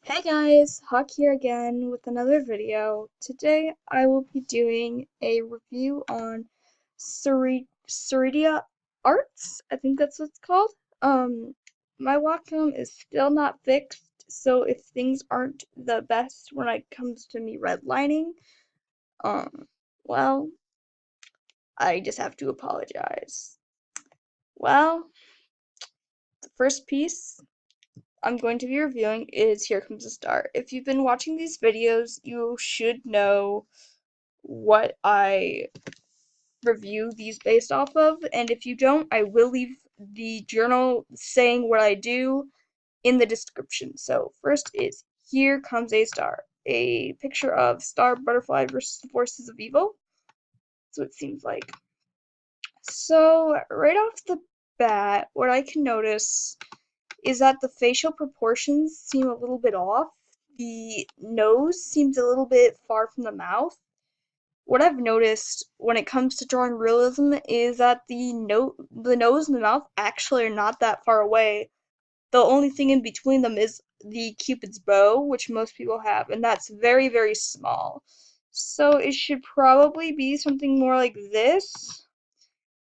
Hey guys, Hawk here again with another video. Today I will be doing a review on Sereida Arts. I think that's what it's called. My Wacom is still not fixed, so if things aren't the best when it comes to me redlining, um, well, I just have to apologize. Well, the first piece I'm going to be reviewing is Here Comes the Star. If you've been watching these videos, you should know what I review these based off of, and if you don't, I will leave the journal saying what I do in the description. So first is Here Comes a Star, a picture of Star Butterfly versus the forces of evil. So it seems like. So right off the bat, what I can notice is that the facial proportions seem a little bit off. The nose seems a little bit far from the mouth. What I've noticed when it comes to drawing realism is that the nose and the mouth actually are not that far away. The only thing in between them is the Cupid's bow, which most people have, and that's very, very small. So it should probably be something more like this.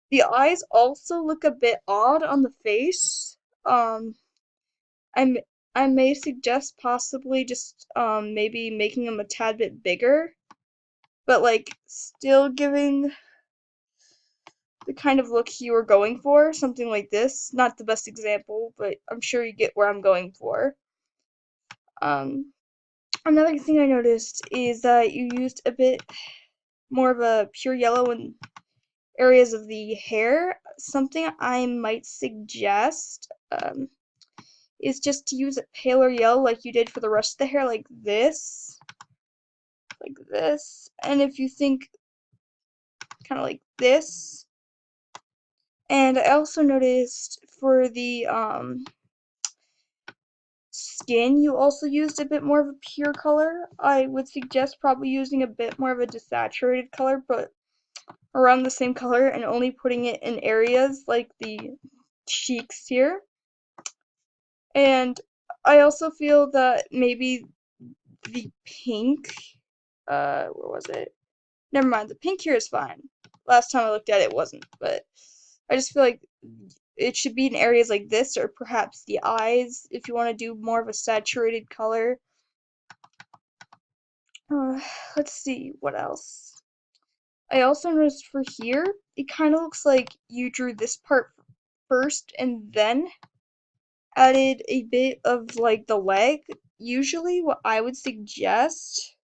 The eyes also look a bit odd on the face. I'm I may suggest possibly just maybe making them a tad bit bigger, but like still giving the kind of look you were going for, something like this. Not the best example, but I'm sure you get where I'm going for. Um, Another thing I noticed is that you used a bit more of a pure yellow in areas of the hair. Something I might suggest is just to use a paler yellow like you did for the rest of the hair, like this. Like this. And if you think kind of like this. And I also noticed for the skin, you also used a bit more of a pure color. I would suggest probably using a bit more of a desaturated color, but around the same color, and only putting it in areas like the cheeks here. And I also feel that maybe the pink, where was it? Never mind, the pink here is fine. Last time I looked at it, it wasn't, but I just feel like it should be in areas like this, or perhaps the eyes, if you want to do more of a saturated color. Uh, let's see, what else? I also noticed for here, it kind of looks like you drew this part first and then added a bit of like the leg. Usually what I would suggest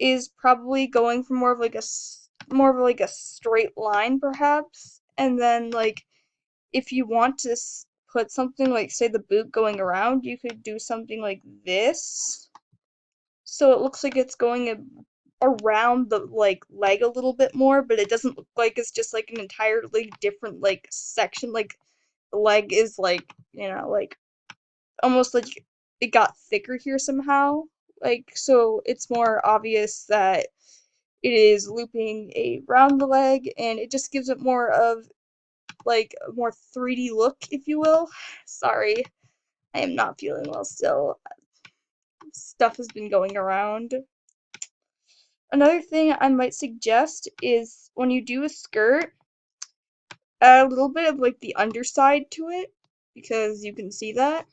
is probably going for more of like a straight line perhaps, and then like if you want to put something like say the boot going around, you could do something like this. So it looks like it's going around the like leg a little bit more, but it doesn't look like it's just like an entirely different like section. Like the leg is like, like almost like it got thicker here somehow. Like so it's more obvious that it is looping around the leg, and it just gives it more of like a more 3D look, if you will. Sorry, I am not feeling well still. Stuff has been going around. Another thing I might suggest is when you do a skirt, add a little bit of like the underside to it, because you can see that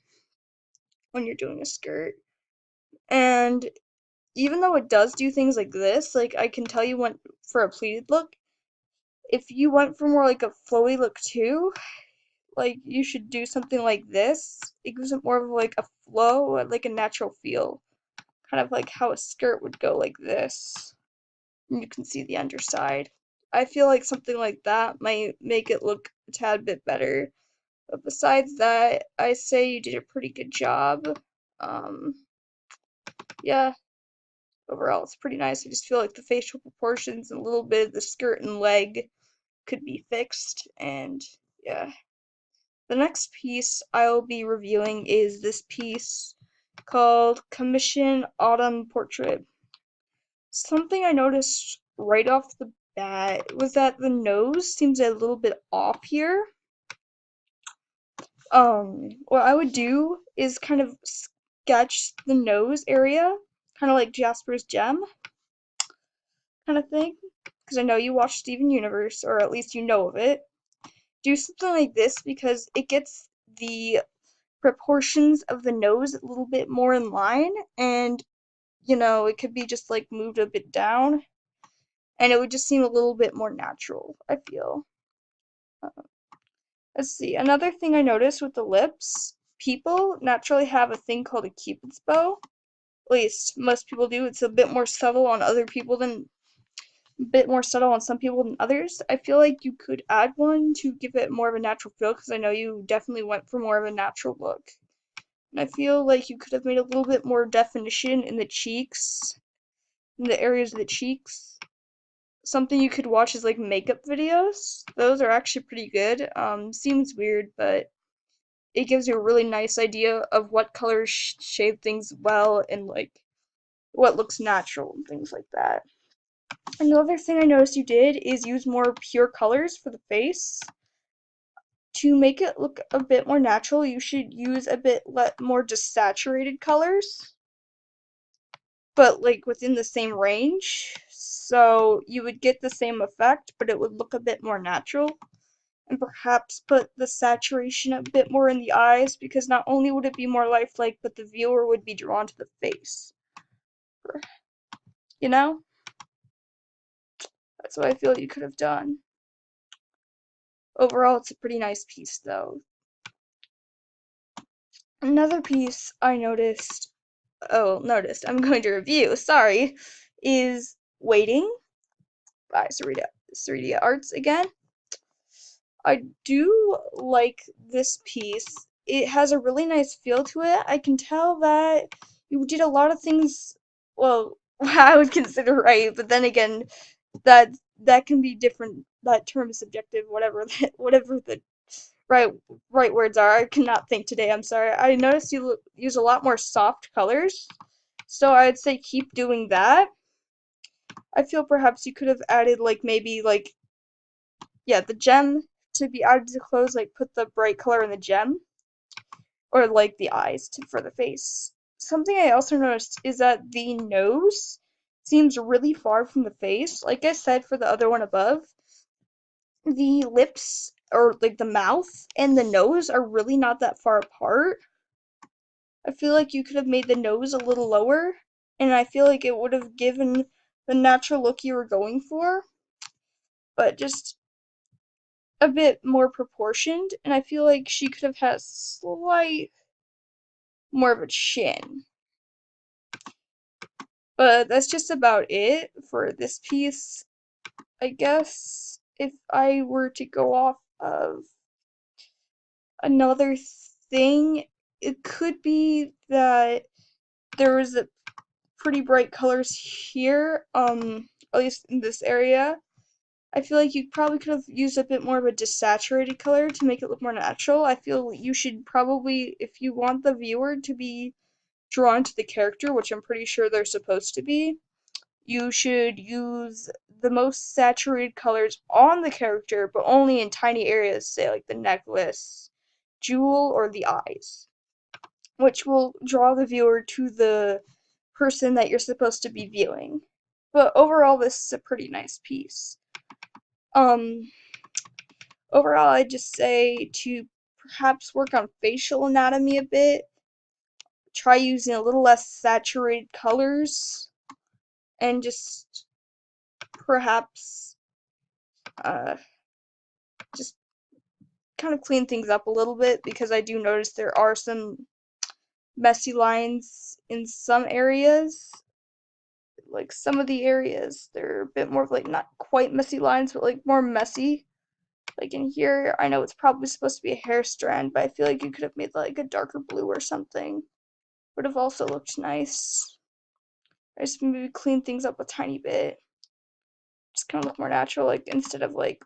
when you're doing a skirt. And even though it does do things like this, like I can tell you went for a pleated look, if you went for more like a flowy look too, like you should do something like this. It gives it more of like a flow, like a natural feel, kind of like how a skirt would go like this. And you can see the underside. I feel like something like that might make it look a tad bit better. But besides that, I say you did a pretty good job. Um, yeah, overall it's pretty nice. I just feel like the facial proportions and a little bit of the skirt and leg could be fixed, and yeah. The next piece I'll be reviewing is this piece called Commission Autumn Portrait. Something I noticed right off the bat was that the nose seems a little bit off here. What I would do is kind of sketch the nose area, kind of like Jasper's gem kind of thing, because I know you watch Steven Universe, or at least you know of it. Do something like this because it gets the proportions of the nose a little bit more in line, and it could be just like moved a bit down, and it would just seem a little bit more natural, I feel. Let's see, another thing I noticed with the lips, people naturally have a thing called a cupid's bow. At least most people do. It's a bit more subtle on other people than bit more subtle on some people than others. I feel like you could add one to give it more of a natural feel because I know you definitely went for more of a natural look. And I feel like you could have made a little bit more definition in the cheeks, in the areas of the cheeks. Something you could watch is like makeup videos. Those are actually pretty good. Seems weird, but it gives you a really nice idea of what colors shade things well and like what looks natural and things like that. Another thing I noticed you did is use more pure colors for the face. To make it look a bit more natural, you should use a bit more desaturated colors, but like within the same range. So you would get the same effect, but it would look a bit more natural. And perhaps put the saturation a bit more in the eyes, because not only would it be more lifelike, but the viewer would be drawn to the face. You know? That's what I feel you could have done. Overall, it's a pretty nice piece, though. Another piece I noticed, I'm going to review, sorry, is Waiting by Sereida Arts again. I do like this piece. It has a really nice feel to it. I can tell that you did a lot of things, well, I would consider right, but then again, that that can be different. That term is subjective, whatever the right words are. I cannot think today, I'm sorry. I noticed you use a lot more soft colors, so I'd say keep doing that. I feel perhaps you could have added like maybe like, yeah, the gem to be added to clothes, like put the bright color in the gem, or like the eyes for the face. Something I also noticed is that the nose seems really far from the face. Like I said for the other one above, the lips or like the mouth and the nose are really not that far apart. I feel like you could have made the nose a little lower, and I feel like it would have given the natural look you were going for, but just a bit more proportioned, and I feel like she could have had slight more of a chin. But that's just about it for this piece. I guess if I were to go off of another thing, it could be that there was a pretty bright colors here, at least in this area. I feel like you probably could have used a bit more of a desaturated color to make it look more natural. I feel you should probably, if you want the viewer to be drawn to the character, which I'm pretty sure they're supposed to be, you should use the most saturated colors on the character, but only in tiny areas, say like the necklace, jewel, or the eyes, which will draw the viewer to the person that you're supposed to be viewing. But overall, this is a pretty nice piece. Um, Overall, I'd just say to perhaps work on facial anatomy a bit. Try using a little less saturated colors, and just perhaps uh, just kind of clean things up a little bit, because I do notice there are some messy lines in some areas. Like some of the areas, they're a bit more of like not quite messy lines, but like more messy. Like in here, I know it's probably supposed to be a hair strand, but I feel like you could have made like a darker blue or something. Would have also looked nice. I just maybe clean things up a tiny bit. Just kind of look more natural, like instead of like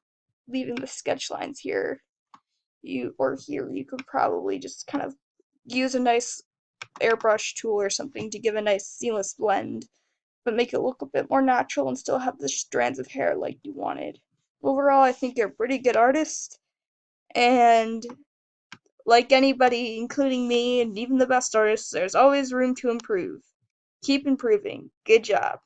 leaving the sketch lines here, you could probably just kind of use a nice airbrush tool or something to give a nice seamless blend, but make it look a bit more natural and still have the strands of hair like you wanted. Overall, I think you're a pretty good artist, and Like anybody, including me and even the best artists, there's always room to improve. Keep improving. Good job.